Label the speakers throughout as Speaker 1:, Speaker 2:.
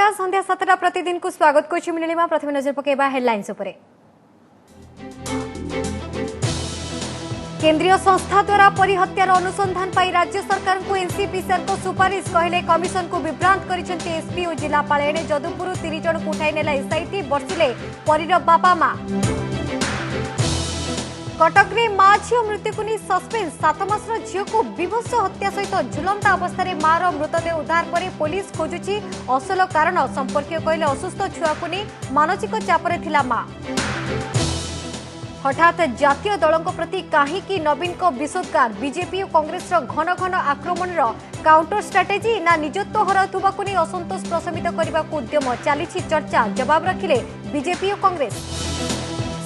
Speaker 1: नमस्कार संध्या 7टा प्रतिदिन को स्वागत करछि मिलिमा प्रथम नजर पकेबा हेडलाइंस उपरे। केंद्रीय संस्था द्वारा परिहत्यार अनुसंधान पाई राज्य सरकार को एनसीपीसीआर को सुपारिश कहले कमिशन को विभ्रांत करिसेंती एसपी और जिलापाल एने जदुपुर 30 जन को उठाई नेला एसआईटी बर्षिले परीर बापा मां। कटक रे मां झियो मृत्यु को नहीं सस्पेंस 7 मासर झियो को विभत्स हत्या सहित झुलंता अवस्था मार मृतदेह उद्धार पर पुलिस खोजुची असल कारण संपर्क कहले असुस्थ छुआ को नहीं मानसिक चापरे थिला मां। हठात जातीय दलों प्रति कहीं नवीन को विशोधकार बीजेपी और कांग्रेस घन घन आक्रमण काउंटर स्ट्राटेजी ना निजत्व हराउवा को नहीं असंतोष प्रशमित करने को उद्यम चली चर्चा जवाब रखिले बीजेपी और कांग्रेस।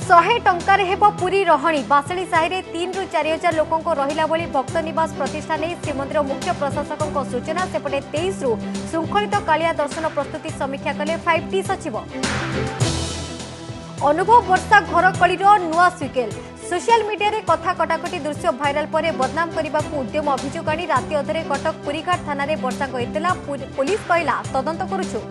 Speaker 1: 100 टंकार हेब पुरी रहणी बासली साहि 3 ରୁ 4 हजार लोकों रहिला भली भक्त निवास प्रतिष्ठा नहीं श्रीमंदिर मुख्य प्रशासकों सूचना सेपटे 23 ରୁ श्रृंखलित कालिया दर्शन प्रस्तुति समीक्षा कले 5T सचिव। अनुभव वर्षा घर कलिर नुआ स्विकेल सोशल मीडिया रे कथा कटाकटी दृश्य भाइराल पर बदनाम करने को उद्यम अभियोग आनी राति अधरे कटक पुरीघाट थाना रे वर्षा कहला पुलिस कहला तदंत करुछु।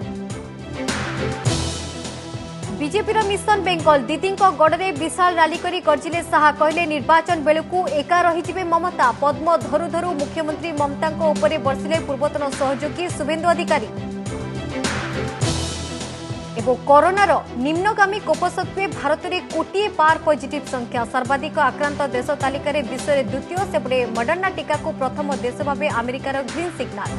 Speaker 1: बीजेपी मिशन बेंगल दीदी गड़े विशाल रैली करी गर्जिले शाह कहले निर्वाचन बेलू एका रही ममता पद्म धरु धरु मुख्यमंत्री ममता उपरे बर्षिले पूर्वतन सहयोगी शुभेन्दु अधिकारी। एवं कोरोनार निम्नगामी कोपसत्वे भारत में कोटी पार पॉजिटिव संख्या सर्वाधिक आक्रांत देश तालिकार विश्व में द्वितीय सेपटे मडर्ना टीका को प्रथम देश भाव अमेरिकार ग्रीन सिग्नाल।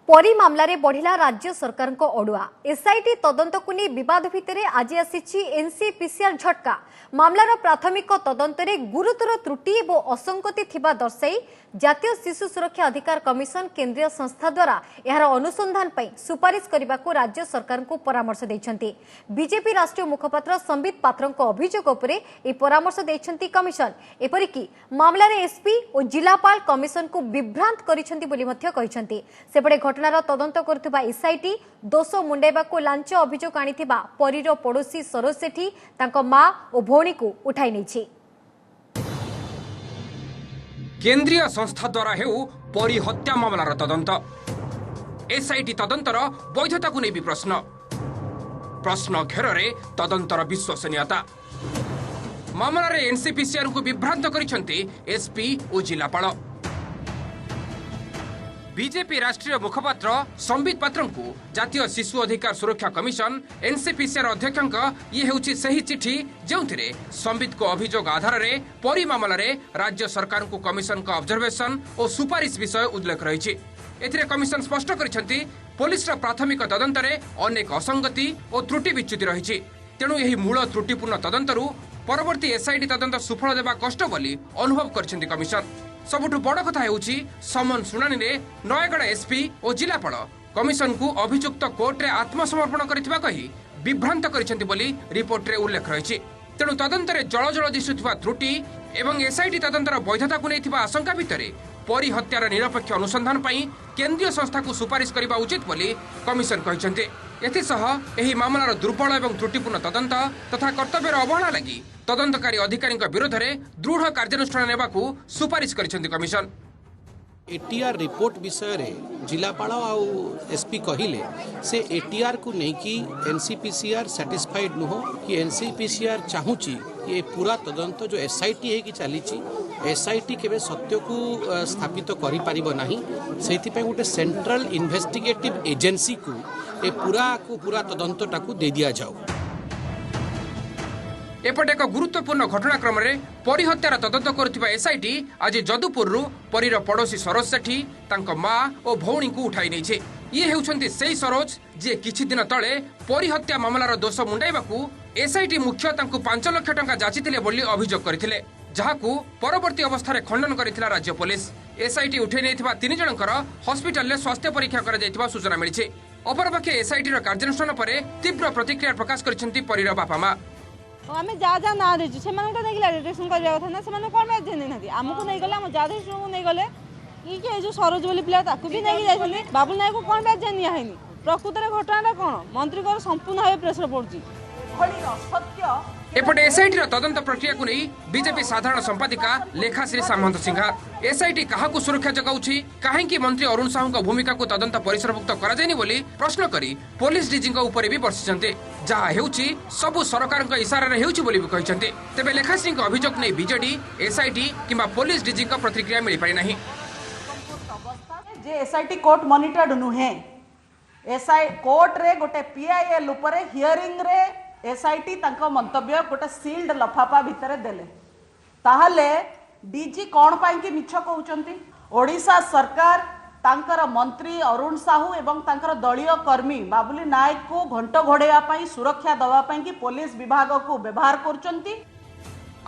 Speaker 1: परी मामला रे बढ़िला राज्य सरकार को अड़ुआ एसआईटी तदंत को नहीं विवाद भितर आज आसी एनसीपीसीआर झटका मामलार प्राथमिक तदंत में गुरुतर त्रुटि और असंगति थिबा दर्शाई जातीय शिशु सुरक्षा अधिकार कमिशन केंद्रीय संस्था द्वारा यार अनुसंधान पर सुपारिश करने को राज्य सरकार को परामर्श देछंती। बीजेपी राष्ट्रीय मुखपात्र संबित पात्र अभियोग उपरे ए परामर्श देछंती कमिशन एपरिकी मामलार एसपी और जिलापाल कमिशन को विभ्रांत करिसेंती बोली मध्य कहिसेंती। सेपटे घटनार तदंत करुवा एसआईटी दोष मुंडाइबा को लांच अभियोग आनिथिबा परीर पड़ोशी सरोज सेठी तांको मां और भौणी को उठाई नेछि।
Speaker 2: केंद्रीय संस्था द्वारा हेउ परी हत्या मामलार तदंत एसआईटी तदंतर वैधता को नहीं भी प्रश्न घेर तदंतर विश्वसनीयता मामलार एनसीपीसीआर को विभ्रांत करिसेंती एसपी और जिलापाल। बीजेपी राष्ट्रीय मुखपात्र संबित पात्र को जातीय शिशु अधिकार सुरक्षा कमिशन एनसीपीसीआर अध्यक्ष ये हेउछि सही चिठी जो संबित को अभियोग आधार में परी मामला रे राज्य सरकार को कमिशन का ऑब्जर्वेशन और सुपारिश विषय उल्लेख रही। एथिरे कमिशन स्पष्ट करिसेंती पुलिस प्राथमिक तदंत रे अनेक असंगति और त्रुटि विच्युति रही तेणु यही मूल त्रुटिपूर्ण तदंतरू परवर्ती एसआईटी तदंत सुफल देवा कष्ट बोली अनुभव करिसेंती कमिशन। सबुठु बड़ कथा हेउछि समन सुनानी रे नयगढ़ एसपी और जिलापाल कमिशन को अभियुक्त कोर्ट रे आत्मसमर्पण करिथिबा कही विभ्रांत करिसेंती बोली रिपोर्ट रे उल्लेख रही। तेणु तदंत रे जल जल दिशुथिबा त्रुटि एवं एसआईटी तदंतर वैधता को नैथिबा आशंका भितरे परी हत्यार निरपेक्ष अनुसंधान पई केंद्रीय संस्था को सुपारिश करबा उचित बोली कमिशन कहिसेंती। एथिसह एही मामलार दुर्बल एवं त्रुटिपूर्ण तदंत तथा कर्तव्यर अवहेला लगी तदंतकारी अधिकारी विरोध में दृढ़ कार्यानुष्ठान नेबा को सुपारिश करिसेंती कमिशन।
Speaker 3: एटीआर रिपोर्ट विषय रे जिलापाल आउ एसपी कहिले से एटीआर को लेकिन एनसीपीसीआर सैटिस्फाइड नुह कि एनसीपीसीआर चाहूची ये पूरा तदंत जो एसआईटी है कि चली एसआईटी केबे सत्य को स्थापित करि परिबो नाही सेति पे गोटे सेंट्रल इन्वेस्टिगेटिव एजेंसी को ए पूरा तदंतटा को दे दिया जाओ।
Speaker 2: एपटे एक गुरुत्वपूर्ण घटनाक्रम में परी हत्यार तदंत करुवा एसआईटी आज जदुपुर परीर पड़ोशी सरोज सेठी तांको मां और भौणी को उठाई नहीं। ये हेउछंती सेही सरोज जे किछि दिन तले परी हत्या मामलार दोष मुंडाइबाकू एसआईटी मुख्य तांको 5 लाख टंका जाचिथिले बोली अभियोग करथिले जहाकू परवर्ती अवस्था रे खंडन करथिला राज्य पुलिस। एसआईटी उठै नैथिबा 3 जनकर हॉस्पिटल रे स्वास्थ्य परीक्षा करा जायथिबा सूचना मिलिछि। अपरपक्षे एसआईटी रो कार्यानुष्ठान परे तीव्र प्रतिक्रिया प्रकाश करिसेंती परीर बापा मां।
Speaker 4: आम जा ना देचु से रेजिस्ट्रेशन करवा कथा ना से कौन मैच देना आमको नहीं गले आम जा को नहीं गले कि जो सरोज बोली पिला ताकू भी नहीं जाइछले बाबुल नायक को कौन मैच निया प्रकृत घटना कौन मंत्री को संपूर्ण भाव प्रेसर पड़ुची
Speaker 5: सत्य
Speaker 2: एपटे एसआईटी तदंत प्रक्रिया को नहीं बीजेपी साधारण संपादिका लेखाश्री सामंत सिंघार एसआईटी क्या सुरक्षा जगाउछि कहीं मंत्री अरुण साहू भूमिका को तदंत परिसरभुक्त कराଯାयनि बोली प्रश्न करी पुलिस डीजी उपर भी बर्षिଛନ୍ତି जहाँ हेउछि सबु सरकार इशारा हेउछि बोली भी कहिसंते तेबे लेखाश्री अभियोग नहीं बीजेडी एसआईटी किंबा पुलिस डीजी प्रतिक्रिया मिल पारि नाही।
Speaker 5: जे एसआईटी कोर्ट मॉनिटर्ड नुहे एसआई कोर्ट रे गोटे पीआईएल उपरे हियरिंग रे एसआईटी तांको मंतव्य गोटे सील्ड लफाफा भितर देले ताहले डीजी कौन पाई कि मिछ कहउचंती ओडिशा सरकार तांकर मंत्री अरुण साहू एवं तांकर दलीय कर्मी बाबुली नायक को घंट घोड़ेया पाई सुरक्षा दवा पाई कि पुलिस विभाग को व्यवहार करचंती।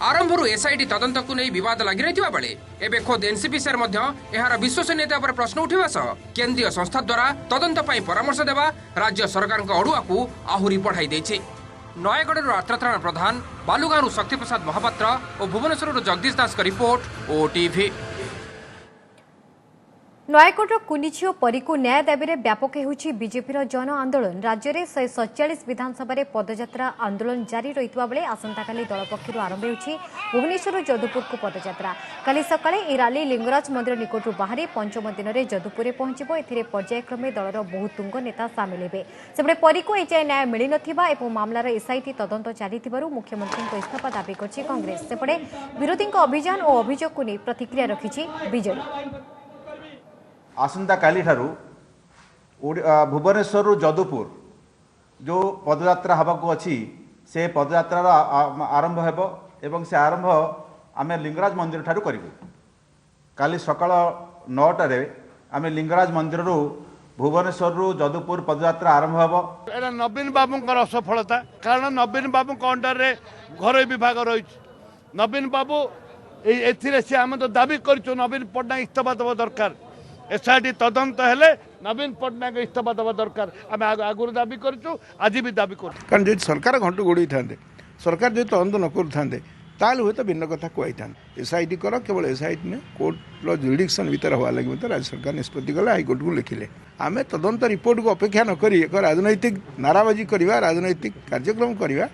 Speaker 2: आरंभरू एसआईटी तदंत को नहीं विवाद लगी रही बेले एवं खोद एनसीपीसीआर यार विश्वसनीयता पर प्रश्न उठा सह केंद्रीय संस्था द्वारा तदंत पर परामर्श देवा राज्य सरकार अड़ुआ को आहरी बढ़ाई देछि। नयगढ़ आर्तत्राण प्रधान बालुगांव शक्तिप्रसाद महापात्र और भुवनेश्वर जगदीश दास का रिपोर्ट ओटीवी।
Speaker 1: नयगढ़ कुनिझिओ परी को न्याय दाबी व्यापक होउछि बीजेपी जन आंदोलन राज्य में 147 विधानसभा पदयात्रा आंदोलन जारी रही बेले आसंताकाली दल पक्षर आरंभ होउछि भुवनेश्वर जदुपुर को पदयात्रा काली सकाळे ए रैली लिंगराज मंदिर निकटू बाहरी पंचम दिन में जदुपुर पहुंचब एथिरे पर्यायक्रमे दलर बहु तुंग नेता सामिल हेबे सेपटे परी को एजाए न्याय मिल नथिबा एवं मामलार एसआईटी तदंत चली मुख्यमंत्री इस्तीफा दाबी करछि कांग्रेस सेपटे विरोधी अभियान और अभियोग को नहीं प्रतिक्रिया रखिछि बीजेडी।
Speaker 6: आसंता काली ठारू भुवनेश्वर जदुपुर जो पदयात्रा हवाक अच्छी से पदयात्रार आरंभ हेब एवं से आरंभ आम लिंगराज मंदिर ठारू करूँ काली सकाळ 9टार आम लिंगराज मंदिर भुवनेश्वर जदुपुर पदयात्रा आरंभ हेब।
Speaker 7: नवीन बाबू असफलता कारण नवीन बाबू अंडर घर विभाग रही नवीन बाबू ए आम तो दाबी कर नवीन पट्टनायक इस्तीफा देवा दरकार एसआईटी तदंत हेले नवीन पट्टनायक इस्तीफा देवा दरकार आम आगुरी दाबी करूँ आज भी दाबी कर
Speaker 8: कारण जो सरकार घंटू गोड़ी था सरकार जो तदंत न करें ताल हुए तो भिन्न कथा कहई था एसआईटी कर केवल एसआईटी ने कोर्ट जुरिडिक्शन भीतर हवा लगे मत राज्य सरकार निष्पत्ति कले हाईकोर्ट को लिखिले आम तदंत रिपोर्ट को अपेक्षा न करी एक राजनैतिक नाराबाजी करवा राजनैतिक कार्यक्रम करवा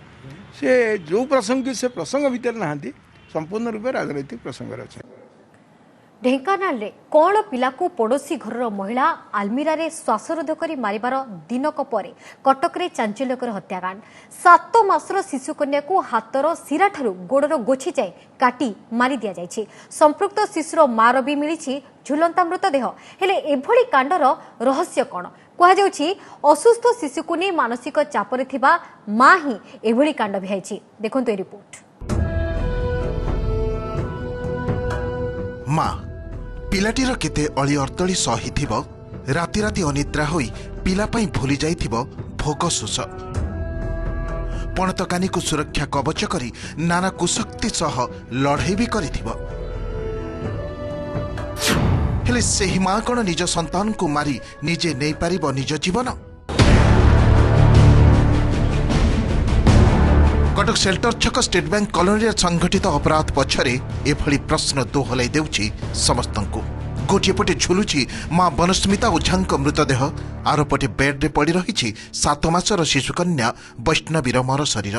Speaker 8: से जो प्रसंग से प्रसंग भीतर नहांती संपूर्ण रूप राजनैतिक प्रसंग अच्छे।
Speaker 1: ढेंकानाल रे कौन पिला को पड़ोसी घर महिला आलमीरा रे श्वासरोध करी मारिबार दिनक परे कटक रे चांचल्यकर हत्याकांड 7 मासर शिशु कन्या को हाथर सिरा ठारू गोड़र गोछि जाए काटी मारी दिया जायछि संपृक्त शिशुर मार भी मिलिछि झुलंता मृतदेह हेले एभली कांडर रहस्य कौन कह जाउछि असुस्थ शिशु को नहीं मानसिक चापरे थिबा मां ही एभली कांड भिहाइछि देखंतु ए रिपोर्ट।
Speaker 9: माँ पिलाटीर केते अली अर्तली सही राति राति अनिद्रा होई पिला पाई भूली जाइथिबो भोग शोष पणतकानी को सुरक्षा कवच करी नाना कुशक्ति सह लड़ाई भी करिथिबो हेले सेही माँ कौन निज संतान को मारी निजे नहीं पारिबो निज जीवन। कटक सेल्टर छक स्टेट बैंक कॉलोनी संगठित अपराध पछरे एभली प्रश्न दोहलाई देउछि समस्तंकु गोटे पटे झुलुछि मां बनस्मिता ओझांक मृतदेह आर पटे बेड रे पड़ी रहिछि 7 मासर शिशुकन्या वैष्णवीर मर शरीर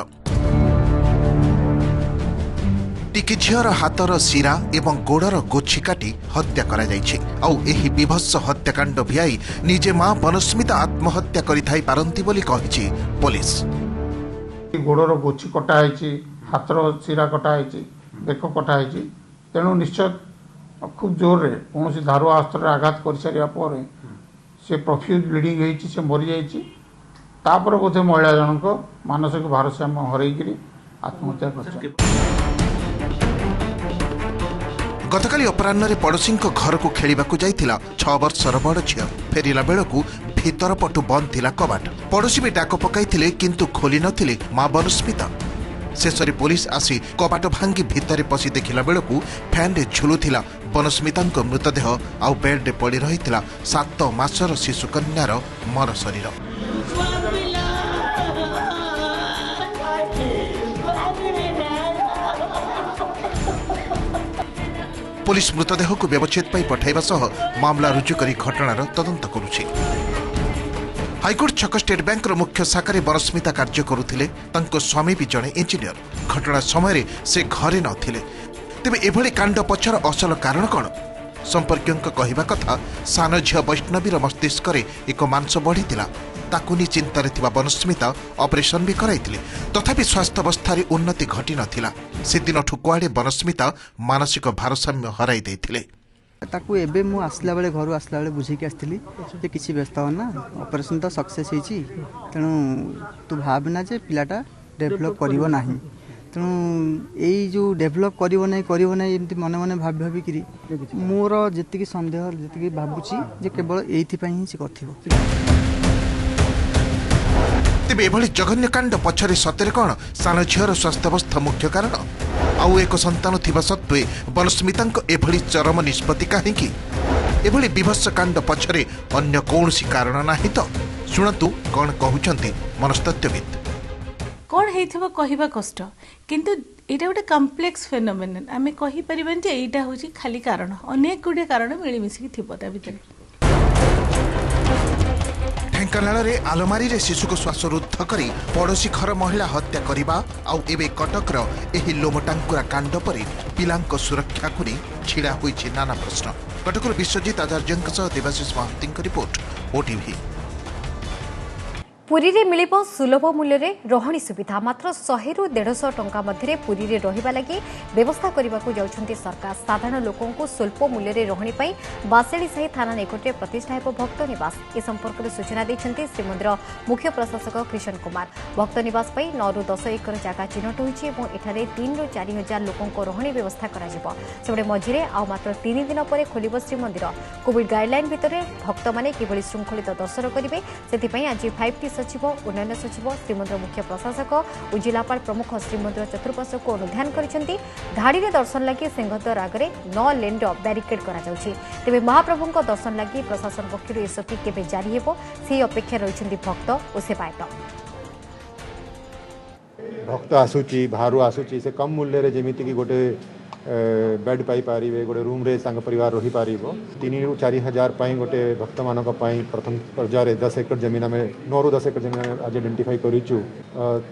Speaker 9: टिकी झीर हाथर शिरा एवं गोड़र गोछि काटी हत्या करा जाइछि आउ एही विभत्स हत्याकांड भियाई निजे मां बनस्मिता आत्महत्या करिथाई पारंती बोली कहिछि पुलिस।
Speaker 10: गोड़र गोछि कटाई हाथर शिरा कटाई बेक कटाई तेणु निश्चय खूब जोर रे कौन धारुआ अस्त्र आघात कर सारे से प्रफ्यूज ब्लीडिंग होती से मरी जापर बोधे महिला जनक मानसिक भारसाम्य हरई आत्महत्या कर।
Speaker 9: गतकाली अपराह्न पड़ोशी घर को खेलिबाकू जाइथिला 6 वर्षर बड़ झियो फेरिला बेलकू भीतर पटु बंद थिला कबाट पड़ोशी भी डाक पकाइथिले किंतु खोली नथिले मां बनस्मिता शेषरे पुलिस आसी कबाट भांगी भितर पसी देखिला बेलकू फैन रे झुलुथिला बनस्मितांक मृतदेह आउ बेड रे पड़ी रहिथिला 7 मासर शिशुकन्यार मर शरीर। पुलिस मृतदेह को व्यवच्छेद पाई पठाइबा सह मामला रुजु करी घटनार तदंत करुछि। हाईकोर्ट छक स्टेट बैंक मुख्य शाखा बरस्मिता कार्य करुले स्वामी भी जड़े इंजीनियर घटना समय से घरे नथिले तेबे एभली कांड पछर असल कारण कौन संपर्क कहवा कथा सान झील वैष्णवीर मस्तिष्क एक मांस बढ़ीला ताकू नहीं चिंतार बनस्मिता ऑपरेशन भी कराइथिले तथापि स्वास्थ्य अवस्था उन्नति घटी नथिला से दिन ठुकुआड़े बनस्मिता मानसिक भारसाम्य हराई देथिले
Speaker 11: ताकू एबे मु आसला बेले घर आसला बेले बुझे आसली जे किसी व्यस्त हो ना ऑपरेशन तो सक्सेस होईची तेणु तू भावना जे पिलाटा डेभलप करिवो नाही तेणु एई जो डेभलप करिवो नाही एमती मने मने भाबिकरी मोर जेतिकी संदेह जेतिकी भाबुची जे केवल एइथि पई ही से करथिबो
Speaker 9: तेबे एभली जघन्य कांड पछरे सतेरे कौन सान झीर स्वास्थ्यावस्था मुख्य कारण आउ एक संतान थिबा सत्वे बनस्मिता एभली चरम निष्पत्ति काहेकि एभली विभत्स कांड पछरे अन्य कौनसी कारण नाही तो शुणतु कौन कहउचंती मनस्तत्वविद
Speaker 12: कौन हेइथिबो कहिबा कष्ट किंतु एटा गोटे कम्प्लेक्स फेनोमेनन आमे कहि परिबन जे एटा होची खाली कारण अनेक गुडे कारण मिली मिसी थिबो ता भितर
Speaker 9: ढेंकानाल रे आलमारी रे शिशु को श्वासरुद्ध करी पड़ोशी घर महिला हत्या करने आउ एबे कटकर एही लोमटांकुरा कांड पर पिलांक सुरक्षा को छिड़ा होईछि नाना प्रश्न कटकर विश्वजित आचार्यଙ୍କ सह देवाशीष महांतीଙ୍କ रिपोर्ट ओटीवी
Speaker 1: पुरी रे मिलिबो सुलभ मूल्य रे रहणी सुविधा मात्र 100 रु 150 टंका मध्य पुरी रे रहिबा लागि व्यवस्था करबा को जाउछंती सरकार साधारण लोकों को स्वल्प मूल्य रे रहणी पई बासेडी सही थाना निकटरे प्रतिष्ठा हेबो भक्त निवास ए संपर्क रे सूचना दैछंती श्रीमंदिर मुख्य प्रशासक कृष्ण कुमार भक्त निवास पई 9 रु 10 एकर जागा चिन्हट होईछि एवं एठारे 3 रु 4 हजार लोकों को रहणी व्यवस्था करा जिवो सेबडे मझिरे आ मात्र 3 दिन परे खोलिबो श्रीमंदिर कोविड गाइडलाइन भितरे भक्त माने किबळी श्रृंखलित दर्शन करिवे सेति पई आज 5टी सचिव उन्नयन सचिव श्रीमंदिर मुख्य प्रशासक और जिलापाल प्रमुख श्रीमंदिर चतुर्पार्श्व को अनुधान करिसेंती धाड़ी रे दर्शन लागि सिंहद्वार आगरे 9 लेन बैरिकेड करा जाउछि तेबे महाप्रभुଙ୍କ दर्शन लागि प्रशासन पक्षरु एसओपी केबे जारी हेबो से अपेक्षा रहिसेंती भक्त और सेवायत
Speaker 13: भक्त आसुची बाहर आसुची से कम मूल्य रे जेमिति कि गोटे बेड पाई पारिबे गोटे रूम रे संग परिवार रही पारिबो 3 रु 4 हजार पाई गोटे भक्त मानक पाई प्रथम पर्याय 10 एकड़ जमीन में 9 रु 10 एकड़ जमीन आज आइडेंटिफाई करिचु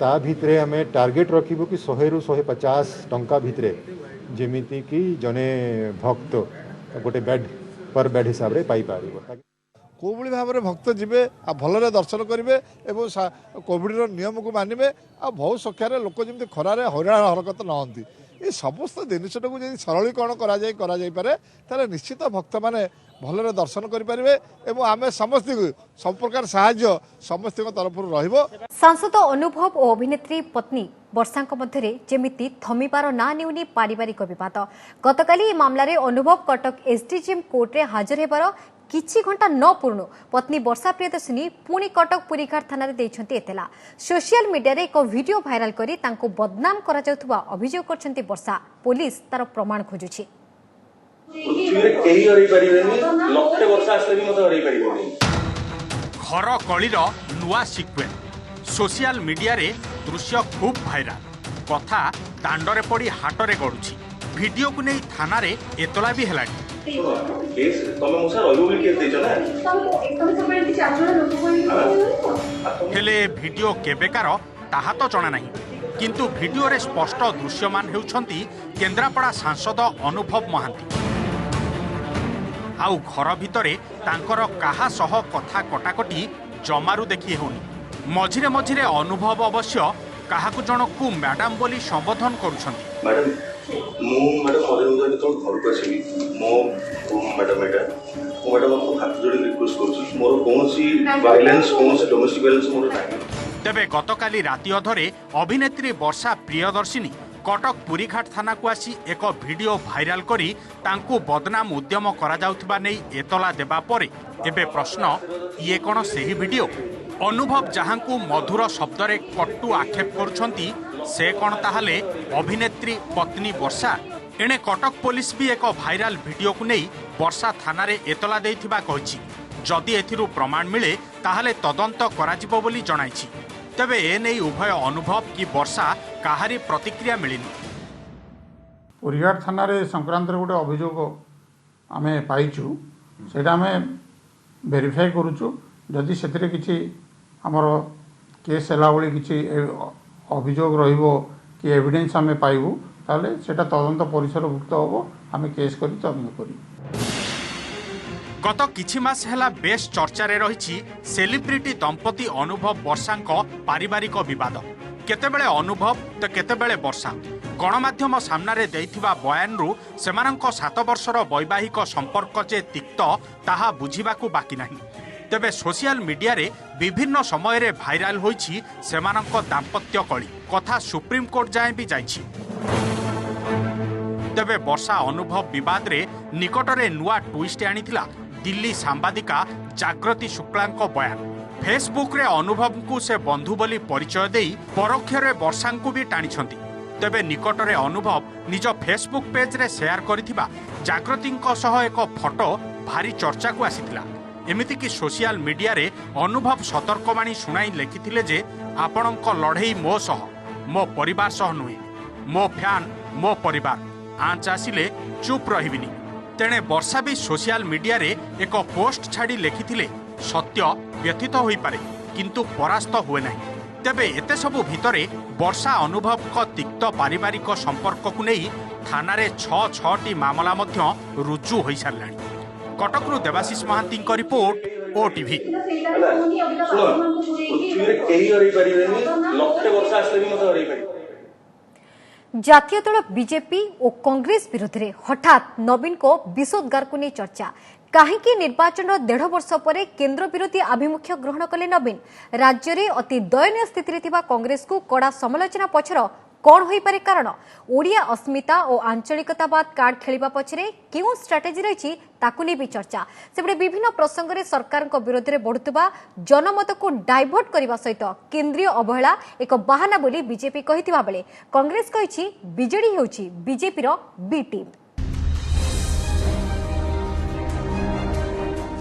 Speaker 13: ता भितरे हमें टार्गेट रखिबो कि 100 रु 150 टंका भितरे जेमिति कि जने भक्त गोटे बेड पर बेड हिसाब रे पाई पारिबो
Speaker 7: कोभली भाव में भक्त जीवे आ भलरे दर्शन करेंगे और कोविड नियम को मानवे आ बहुत संख्यार लोक जमी खरार हईराण हरकत नहंती ये समस्त जिनटा को जब सरलीकरण करे निश्चित भक्त मैंने भलरे दर्शन करें आम समस्त सब प्रकार साहाय्य समस्त तरफ रहिबो।
Speaker 1: सांसद अनुभव और अभिनेत्री पत्नी वर्षांक मध्यरे जेमिति थमिबार ना नेउनी पारिवारिक विवाद गतकाली मामला रे अनुभव कटक एसडीजीएम कोर्ट रे हाजर हेबार किछि घंटा न पूर्ण पत्नी वर्षा प्रियदर्शिनी पुणी कटक पुरीघाट थाना देइछंती एतला सोशल मीडिया रे एक वीडियो भाइराल करी तांको बदनाम करा जाउथबा अभियोग करछंती वर्षा पुलिस तार प्रमाण खोजुछि
Speaker 14: घर कलिर नुआ सिक्वेन्स सोशल मीडिया रे दृश्य खूब भाइराल कथा दांडरे पड़ी हाटरे गड़ुछि वीडियो को नहीं थाना रे एतला भी हेलानी हेले वीडियो केबेकार ताहा तो जना नहीं किंतु वीडियो रे स्पष्ट दृश्यमान हेउछंती केन्द्रापड़ा सांसद अनुभव महांती आउ घर भितरे तांकर काहा सह कथा कटाकटी जमारू देखी हेउनी मझिरे मझिरे अनुभव अवश्य काहाकु जनकु मैडम बोली संबोधन करुछंती
Speaker 15: मैडम घर को आसि मो मैडम आपको हाथ जोड़ी रिक्वेस्ट करूँ मोर कौन वायलेंस कौन डोमेस्टिक वायलेंस मोर नहीं।
Speaker 14: तेबे गतकाली राति अधरे अभिनेत्री वर्षा प्रियदर्शिनी कटक पुरीघाट थाना को आसी एक वीडियो भाइराल करी तांकू बदनाम उद्यम करा जाउथबा नै एतला देबा परे एबे प्रश्न ये कोन सही वीडियो अनुभव जहांकू मधुर शब्द रे कट्टु आक्षेप करुछंती से कौन ताहले अभिनेत्री पत्नी वर्षा एणे कटक पुलिस भी एक भाइराल वीडियो को नहीं वर्षा थाना रे एतला देइथिबा कहिछि जदि एथिरु प्रमाण मिले ताहले तदंत कराजिबो बोली जणाइछि तेबे ए नै उभय अनुभव की वर्षा काहारी प्रतिक्रिया मिलिनी
Speaker 10: पुरीघाट थाना रे संक्रांत रे गोटे अभियोग आमे पाइछु सेटा आमे वेरीफाई करूछु जदि से किसी आमर केस है भाई किसी अभियोग रहिबो कि एविडेंस आम पाइबू ताले सेटा तदंत परिसरभुक्त हम आम केस करी तदंत करी।
Speaker 14: गत किछि मास हेला बेस चर्चा रे रही सेलिब्रिटी दंपति अनुभव वर्षांक पारिवारिक विवाद केतेबेले अनुभव तो केतेबेले वर्षा गणमाध्यम सामने देइथिबा बयानरू सेमानंक 7 वर्षर वैवाहिक संपर्क जे तिक्त ताहा बुझिबाकू बाकी नाही। तेबे सोशल मीडिया रे विभिन्न समय रे भाइराल होईछि सेमानंक दाम्पत्य कली कथा सुप्रीम कोर्ट जाए भी जाइछि। तेबे वर्षा अनुभव विवाद रे निकटरे नुआ ट्विस्ट आनिथिला दिल्ली सांबादिका जागृति शुक्लांक बयान। फेसबुक रे अनुभव को से बंधु बोली परिचय देई परोक्षरे वर्षा को भी टाणिछंती। तेबे निकटरे अनुभव निज फेसबुक पेज रे शेयर करिथिबा जागृतिंक सह एक फोटो भारी चर्चा को आसीथिला। एमिति कि सोशल मीडिया रे अनुभव सतर्कवाणी शुणाई लेखिथिले जे आपणक लड़ई मो सह मो परिवार सह नुहे मो फैन मो परिवार आंच आसिले चुप रहिबिनी। तेणे वर्षा भी सोशल मीडिया रे एक पोस्ट छाड़ी लेखिथिले सत्य व्यथित होई पारे किंतु परास्त हुए नहीं। तेबे एते सबु भितरे वर्षा अनुभव को तिक्त पारिवारिक संपर्क को नहीं थाना रे 6-6टी मामला मध्य रुजु होई सारलाणी। कटकरू देवाशीष महांती को रिपोर्ट ओटीवी।
Speaker 1: जातीय दल बीजेपी और कांग्रेस विरोध में हठात नवीन को विषोद्गार को नहीं चर्चा कहीं निर्वाचन 1.5 वर्ष पर केंद्र विरोधी आभिमुख्य ग्रहण कले नवीन। राज्य में अति दयनीय स्थिति कांग्रेस को कड़ा समालोचना पछर कौन हो पारे कारण ओडिया अस्मिता और आंचलिकतावाद कार्ड खेलिबा पछरे क्यों स्ट्राटेजी रही ताकू नहीं भी चर्चा। सेबडे विभिन्न प्रसंग में सरकार विरोध में बढ़ुवा जनमत को डाइवर्ट करने सहित केंद्रीय अवहेला एक बाहाना बोली बीजेपी कहिथिबा बेले कांग्रेस कहिछि बीजेडी हेउछि बीजेपी रो बी टीम।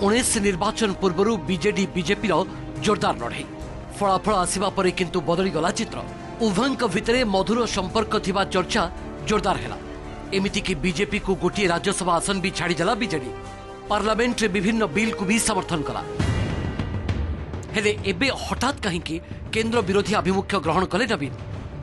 Speaker 16: 19 निर्वाचन पूर्व बीजेडी बीजेपी जोरदार लड़ाई फलाफल आसवा पर किंतु बदली गला चित्र। उभयंक भितरे मधुर संपर्क थिबा चर्चा जोरदार हैला। एमिति कि बीजेपी को गोटे राज्यसभा आसन भी छाड़ी देला बीजेडी पार्लियामेंट रे विभिन्न बिल को भी समर्थन कला। हेले एबे हठात कहीं केंद्र विरोधी आभिमुख्य ग्रहण कले नवीन।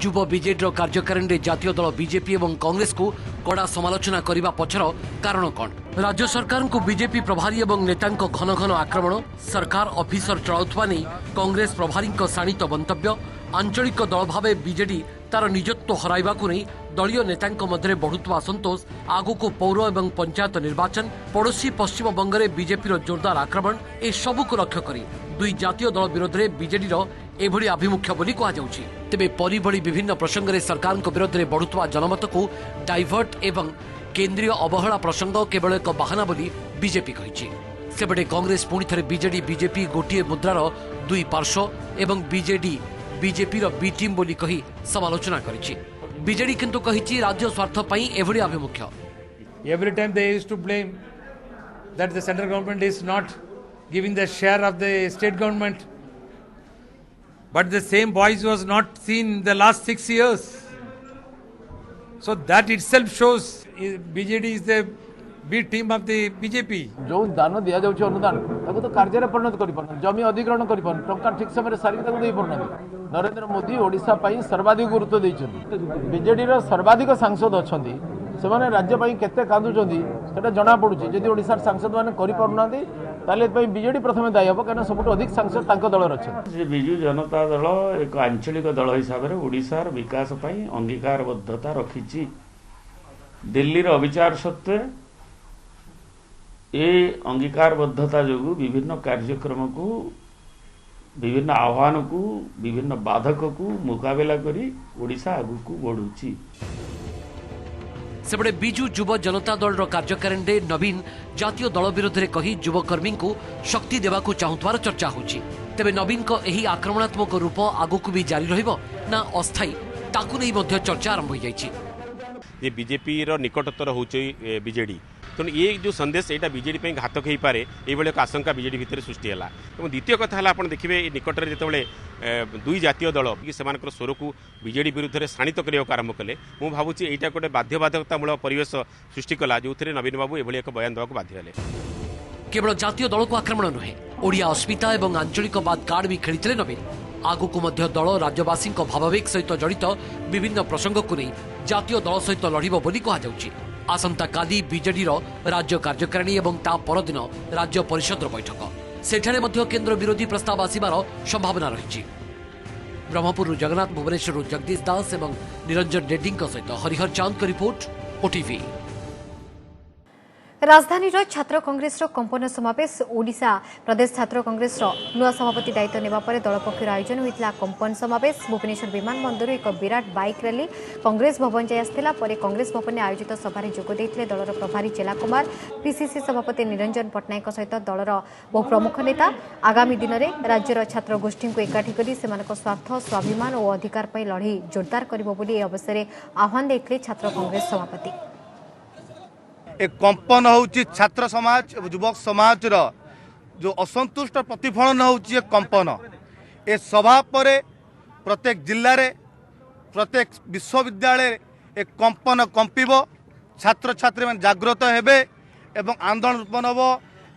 Speaker 16: युव बीजेडी कार्यकारिणी जातीय दल बीजेपी और कांग्रेस को कड़ा समालोचना करने पछर कारण कौन? राज्य सरकार को बीजेपी प्रभारी और नेता घन घन आक्रमण सरकार ऑफिसर चलाउथवा नहीं कांग्रेस प्रभारी शाणित मंतव्य आंचलिक दल भाव बीजेडी तार निजत्व हराइबा को नहीं दलीय नेतांक मध्य बढ़ुवा असंतोष आगु को पौर और पंचायत निर्वाचन पड़ोशी पश्चिम बंग में बीजेपी जोरदार आक्रमण ए सबू को लक्ष्य कर दुई जातीय दल विरोध में बीजेडी एभली आभिमुख्य बोली कहुछि। तेबे परिभली विभिन्न प्रसंग में सरकार विरोध में बढ़ुवा जनमत को डाइवर्ट एवं केंद्रीय अवहेला प्रसंग केवल एक बाहाना बोली बीजेपी कहिछि। सेबडे कांग्रेस पुणी थे बीजेडी बीजेपी गोटे मुद्रार दुई पार्श्व एवं बीजेडी बीजेपी बी टीम बोली कही समालोचना करिछि। बीजेडी किंतु कहिछि राज्य स्वार्थ पई एभली आभिमुख्य।
Speaker 17: Every time they used to blame that the central government is not giving the share of the state government, but the same voice was not seen in the last 6 years. So that itself shows BJD is the B team of the BJP.
Speaker 18: जो दान दिया जाउछि अनुदान ताको तो कार्य रे परिणत करि परन जमी अधिग्रहण करि परन टंका ठीक समय सारी ताको देई परन। नरेंद्र मोदी ओडिसा पई सर्वाधिक गुरुत्व दैछन। बीजेडी रो सर्वाधिक सांसद अछंती सेमाने राज्य पई केते कांदुचंती सेटा जणा पडुछि। जदि ओडिसा सांसद माने करि परनांती ताले पई बीजेडी प्रथमे दायी हबो कारण सबुठ अधिक सांसद तांको दल रछन।
Speaker 19: जे बिजू जनता दल एक आंचलिक दल हिसाब रे ओडिसा रो विकास पई अंगीकारबद्धता रखिछि। दिल्ली रो अविचार सत्वे ए अंगीकारबद्धता जो विभिन्न कार्यक्रम को विभिन्न आह्वान को विभिन्न बाधक को मुकाबला करी ओडिशा आगु को बढ़ुची।
Speaker 16: सेबडे बिजू युव जनता दल कार्यकारिणी नवीन जातीय दल विरोध में कही युवकर्मी को शक्ति देवाकू चाहुथवार चर्चा होची। तेबे नवीन को एही आक्रमणात्मक रूप आगुकू भी जारी रहिबो ना अस्थायी ताकू नहीं मध्य चर्चा आरंभ हो जाइछि।
Speaker 20: ये बीजेपी रो निकटतर होची बीजेडी तेणु ये जो संदेश यहाँ बीजेडी घातक हो पारे ये एक आशंका बीजेडी भितर सृष्टि है। द्वितीय कथा है आप देखिए निकट में जिते दुई जातीय दल कि से स्वर को बीजेडी विरुद्ध में शाणित करने को आरंभ कले मुझे भावुँ यहाँ गोटे बाध्यबाधकतामूलक परिवेश सृष्टि कला जो नवीन बाबू ये एक बयान देवाक बाध्य।
Speaker 16: केवल जातीय दल को आक्रमण नुहे ओडिया अस्मिता और आंचलिकवाद कार्ड भी खेली नवीन आगक दल राज्यवासी भावावेग सहित जड़ित विभिन्न प्रसंग को नहीं जातीय दल सहित लड़ब बोली कहुछि। आसंता काली बीजेडी राज्य कार्यकारिणी और ता परदिन राज्य परिषद बैठक सेठारे मध्य केंद्र विरोधी प्रस्ताव आसिबार संभावना रही। ब्रह्मपुर जगन्नाथ भुवनेश्वर जगदीश दास और निरंजन रेड्डी सहित हरिहर चांद का रिपोर्ट ओटीवी।
Speaker 1: राजधानी छात्र कांग्रेस कंपन समावेश ओडिशा प्रदेश छात्र कांग्रेस नुआ सभापति दायित्व नेबा परे दल पक्षर आयोजन होइतला कंपन समावेश भुवनेश्वर विमान बंदर एक विराट बाइक रैली कांग्रेस भवन जाय आस्थिला परे कांग्रेस भवन में आयोजित सभा जोग देइथिले दलर प्रभारी चेला कुमार पीसीसी सभापति निरंजन पट्टनायक सहित दलर बहु प्रमुख नेता आगामी दिन में राज्यर छात्र गोष्ठी को एकाठी करी सेमानक स्वार्थ स्वाभिमान और अधिकार पर लड़ाई जोरदार करिबो बोली ए अवसर में आह्वान देइथिले छात्र कांग्रेस सभापति।
Speaker 21: एक कंपन होउची छात्र समाज युवक समाज रो जो असंतुष्ट प्रतिफलन होउची एक कंपन ए सभा परे प्रत्येक जिल्ला रे प्रत्येक विश्वविद्यालय एक कंपन कंपिबो छात्र छात्री मन जागृत हेबे एवं आंदोलन उत्पन्न होबो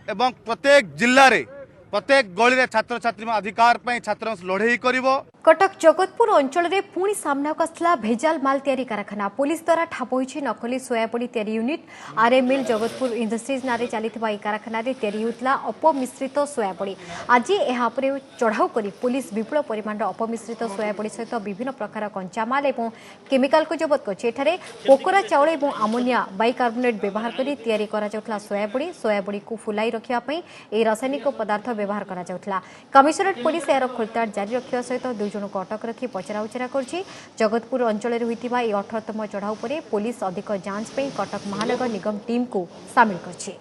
Speaker 21: एवं प्रत्येक जिल्ला रे प्रत्येक गली रे छात्र छात्री अधिकार पई छात्र लड़ाई करिवो।
Speaker 1: कटक जगतपुर अंचल में पुणी सामना को आसला भेजाल माल तैयारी कारखाना पुलिस द्वारा ठाप होइछि नकली सोयाबड़ी तैयारी यूनिट आरए मिल जगतपुर इंडस्ट्रीज नारे चलीथिबा ई कारखाना रे तैयारी होतला अपमिश्रित सोयाबड़ी आज एहा परे चढ़ाऊ करी पुलिस विपुल परिमाण अपमिश्रित सोयाबड़ी सहित विभिन्न प्रकार कंचामाल एवं केमिकल को जबत करछि। एठारे पोकरा चाउल एवं अमोनिया बाइकार्बोनेट व्यवहार करी तैयारी करा जाउतला सोयाबड़ी को फुलाई रखिया पई ए रासायनिक पदार्थ व्यवहार करा जाउतला। कमिशनरेट पुलिस यार खोलताड़ जारी रखिया सहित जन को अटक रखी पचराउचरा करछि। जगतपुर अंचल में होइतिबा 18तम चढ़ाऊ पर पुलिस अधिक जांच पे कटक महानगर निगम टीम को शामिल करछि।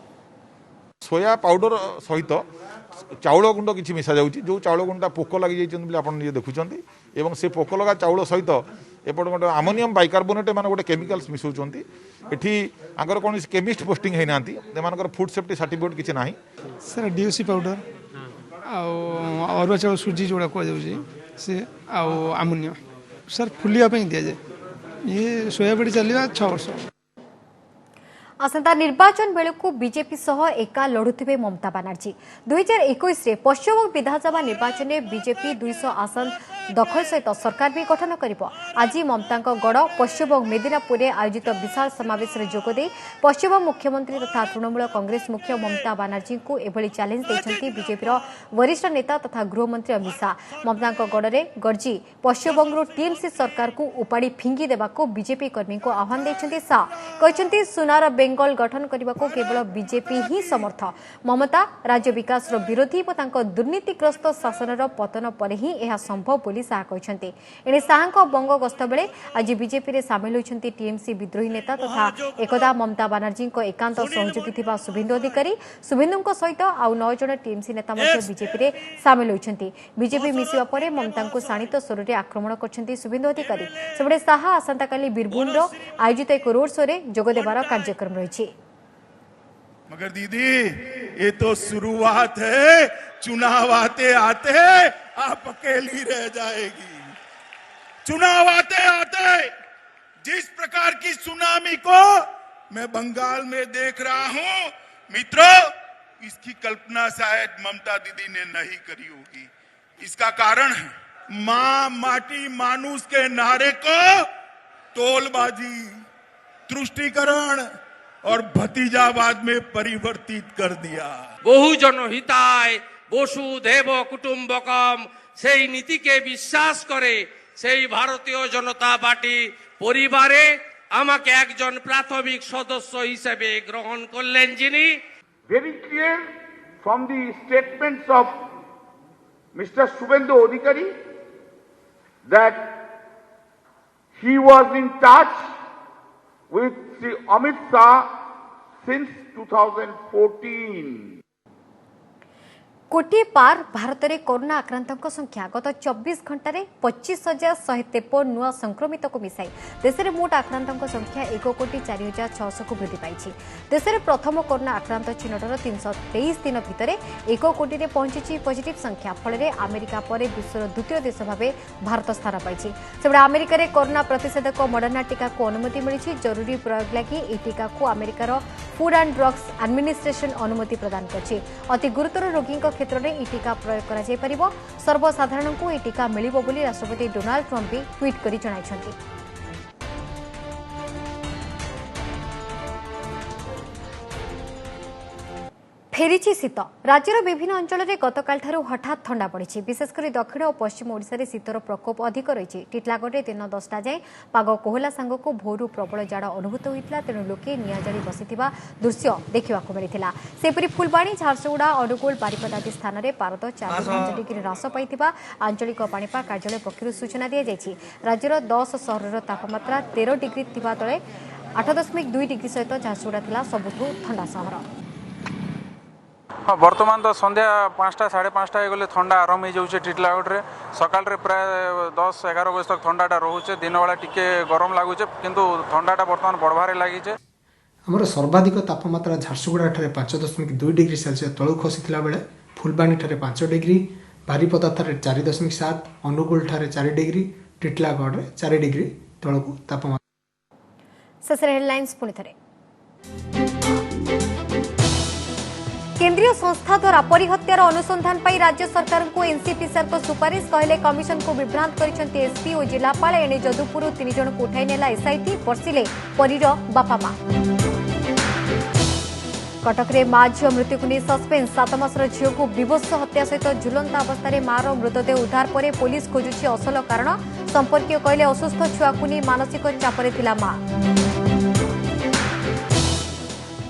Speaker 22: सोया पाउडर सहित चाउल गुंड किछि मिसा जाउछि जो चाउल गुंडा पोक लागि जाइछन बोली आपण देखुछन्ती एवं से पोक लगा चाउल सहित एपट गोटे अमोनियम बाइकार्बोनेट मान गोटे केमिकल्स मिसौछन्ती एठी आगर कोन केमिस्ट पोस्टिंग है नांती देमानकर फूड सेफ्टी सर्टिफिकेट किछि नाही
Speaker 23: सर डीओसी पाउडर अरुआ चाउल सुजी जोड़ा कह जाउछि से आमोनिया सर फुलिया पे दिया जाए ये सोयाबड़ी चलिया 6 वर्ष।
Speaker 1: आसंता निर्वाचन बेलू बीजेपी सह एका लड़ुथिबे ममता बनर्जी 2021 रे पश्चिम विधानसभा निर्वाचन में बीजेपी 200 आसन दखल सहित सरकार भी गठन करिबो। आज ममता गड़ पश्चिम मेदिनापुर में आयोजित विशाल समावेश में जोगदे पश्चिम मुख्यमंत्री तथा तृणमूल कांग्रेस मुख्य ममता बनर्जी को एभली चैलेंज देइछन्ती बीजेपी वरिष्ठ नेता तथा गृहमंत्री अमित शाह। ममता गड़े गर्जी पश्चिमबंग टीएमसी सरकार को उपाड़ी फिंगी देबाको बीजेपी कर्मी को आह्वान देइछन्ती। शाह कहते सुनार बेंगल गठन करने को केवल बीजेपी ही समर्थ। ममता राज्य विकास विरोधी और दुर्नीतिग्रस्त शासन पतन पर ही यह संभव बोली शाह कहते। एणे शाह बंग गस्त बेले आज बीजेपी रे सामिल होइछन्ती टीएमसी विद्रोही नेता तथा एकदा ममता बनर्जी एकांत सहयोगी थिबा शुभेंदु अधिकारी। शुभेंदु सहित आउ 9 जन टीएमसी नेता बीजेपी रे सामिल होइछन्ती। बीजेपी मिसिबा परे ममता को शाणित स्वर में आक्रमण करछन्ती शुभेंदु अधिकारी। सेबडे शाह आसंता काली बीरभूम आयोजित एक रोड शो रे जोग देबार कार्यक्रम रही।
Speaker 24: मगर दीदी ये तो शुरुआत है, चुनाव आते आते आप अकेली रह जाएगी। चुनाव आते आते जिस प्रकार की सुनामी को मैं बंगाल में देख रहा हूं मित्रों, इसकी कल्पना शायद ममता दीदी ने नहीं करी होगी। इसका कारण है मां माटी मानुष के नारे को टोलबाजी, तुष्टीकरण और भतीजावाद में परिवर्तित कर दिया।
Speaker 25: बहुजन हिताय वसुधैव कुटुम्बकम सेई नीति के विश्वास करे सेई भारतीय जनता पार्टी परिवारे আমাকে একজন প্রাথমিক সদস্য হিসেবে গ্রহণ করলেন যিনি।
Speaker 26: Very clear from the statements of Mr. Shubhendu Adhikari that he was in touch with Sri Amit Shah since 2014.
Speaker 1: कोटी पार भारत में कोरोना आक्रांतों संख्या गत 24 घंटे 25,153 नुआ संक्रमित को मिसाई देश में मोट आक्रांतों संख्या 1,04,600 को वृद्धि पाई। देश में प्रथम कोरोना आक्रांत चिन्हटर 323 दिन भितर 1 कोटी में पहुंची पॉजिटिव संख्या फल अमेरिका पर विश्वर द्वितीय देश भाव भारत स्थान पाई। सेबड़े अमेरिका रे कोरोना प्रतिषेधक मॉडर्ना टीका को अनुमति मिली। जरूरी प्रयोग लगी यह टीका को अमेरिकार फूड एंड ड्रग्स एडमिनिस्ट्रेशन अनुमति प्रदान कर अति गुरुतर रोगी क्षेत्र में यह टीका प्रयोग कर सर्वसाधारण को यह टीका मिलिबो बोली राष्ट्रपति डोनाल्ड ट्रंप भी ट्वीट कर जणाइछन्ति। फेरीची शीत राज्यर विभिन्न अंचल में गतकाल हठात ठंडा पड़ी। विशेषकर दक्षिण और पश्चिम ओडिशा रे शीतर प्रकोप अधिक रही। टिटलागढ़ दिन 10टा जाए पाग कोहला सांग को भोरू प्रबल जाड़ अनुभूत होता तेणु लोके निआं जारी बसिथिबा दृश्य देखा मिलता। सेपरी फुलबाणी झारसुगुड़ा अनुगुल बारिपदा आदि स्थान में पारद 4 डिग्री ह्रास पाई आंचलिक पाणीपाग कार्यालय पक्षर सूचना दी जाएगी। राज्यर 10 सहर तापमात्रा 13 डिग्री थिबा तले 8.2 डिग्री सहित झारसुगुड़ा थिला सबुठु ठंडा सहर।
Speaker 2: हाँ बर्तमान तो संध्या 5टा 5:30 होगले ठंडा आरंभ हो जाऊे टिटलागढ़ सकाल प्राय 10-11 बजे तक ठंडाटा रोचे। दिन बेला टिके गरम लगुचे किंतु ठंडाटा बर्तमान बढ़वारे लगी।
Speaker 3: आमर सर्वाधिक तापमात्रा झारसुगुड़ा 5.2 डिग्री सेल्सियस तलू खसी बेले Phulbani 5 degree, Baripada 4.7, Angul 4 degree, Titlagarh 4 degree तलू तापमात्रा।
Speaker 1: शेष हेडलाइंस पुणी थे। केंद्रीय संस्था द्वारा परी हत्यार अनुसंधान पाई राज्य सरकार को एनसीपीसीआर को सुपारिश कहले कमिशन को विभ्रांत करिसेंती एसपी और जिलापाल। एने जदुपुर 3 जन को उठाई नेला एसआईटी बर्षिले परीर बापा मां। कटक रे मां झियो मृत्यु को नहीं सस्पेंस 7 मासर झियो को विभत्स हत्या सहित झुलंता अवस्था मार मृतदेह उद्धार पर पुलिस खोजुछि असल कारण। संपर्कीय कहले असुस्थ छुआ को नहीं मानसिक चापरे थिला मां।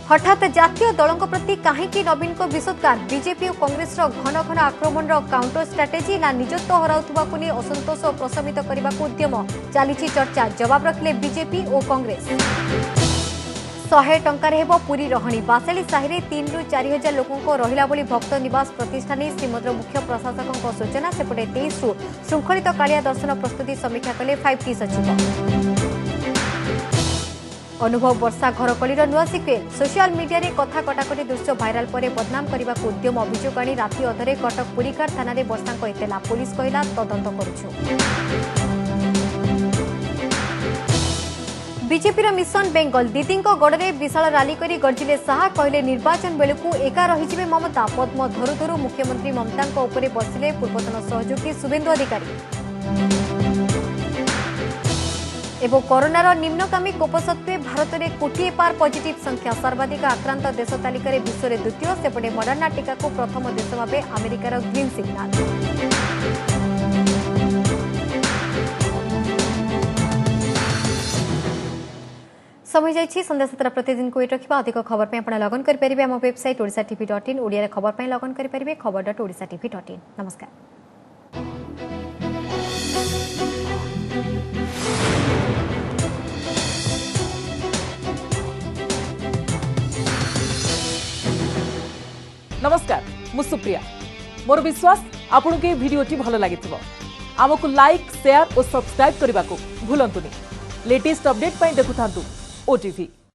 Speaker 1: हठात जातीय दलों प्रति कहीं नवीन को विषोद्गार बीजेपी और कांग्रेस घन घन आक्रमण काउंटर स्ट्राटेजी ना निजत्व हराउथुबा को नहीं असंतोष और प्रशमित करने को उद्यम चली चर्चा। जवाब रखिले बीजेपी और कांग्रेस। 100 टंकार हेब पुरी रहणी बासाली साहि 3 ରୁ 4 हजार लोकों को रहिला बोली भक्त निवास प्रतिष्ठान श्रीमद्र मुख्य प्रशासकों सूचना। सेपटे 23 ରୁ श्रृंखलित कालिया दर्शन प्रस्तुति समीक्षा कले 5T सचिव। अनुभव वर्षा घरकलीर नुआ सिक्वेल सोशल मीडिया रे कथा कटाकटी दृश्य भाइराल पर बदनाम करने को उद्यम अभियोग आनी राति अधरे कटक पुरीघाट थाना रे वर्षा एतला पुलिस कहला तदंत करुछु। बीजेपी मिशन बेंगल दीदी गड़े विशाल राली करी गर्जिले शाह कहले निर्वाचन बेलू एका रही ममता। पद्म धरु धरु मुख्यमंत्री ममता उपरे बसिले पूर्वतन सहयोगी शुभेन्दु अधिकारी। एवं कोरोनार निम्नगामी कोप सत्वे भारत में कोटी पार पॉजिटिव संख्या सर्वाधिक आक्रांत देश तालिका विश्व में द्वितीय। सेपटे मॉडर्ना टीका को प्रथम देश भाव अमेरिकार ग्रीन सिग्नाल। समय जाइए संध्या 7 प्रतिदिन को रखा। अधिक खबर पर आप लगन करेंगे आम वेबसाइट odisatv.in ओडिया खबर पर लगन करेंगे खबर.odisatv.in। नमस्कार।
Speaker 4: नमस्कार मु सुप्रिया। मोर विश्वास आपन के वीडियोटी भल लगी आमको लाइक शेयर और सब्सक्राइब करने को भूलंतुनि। लेटेस्ट अपडेट देखुथांतु ओटीवी।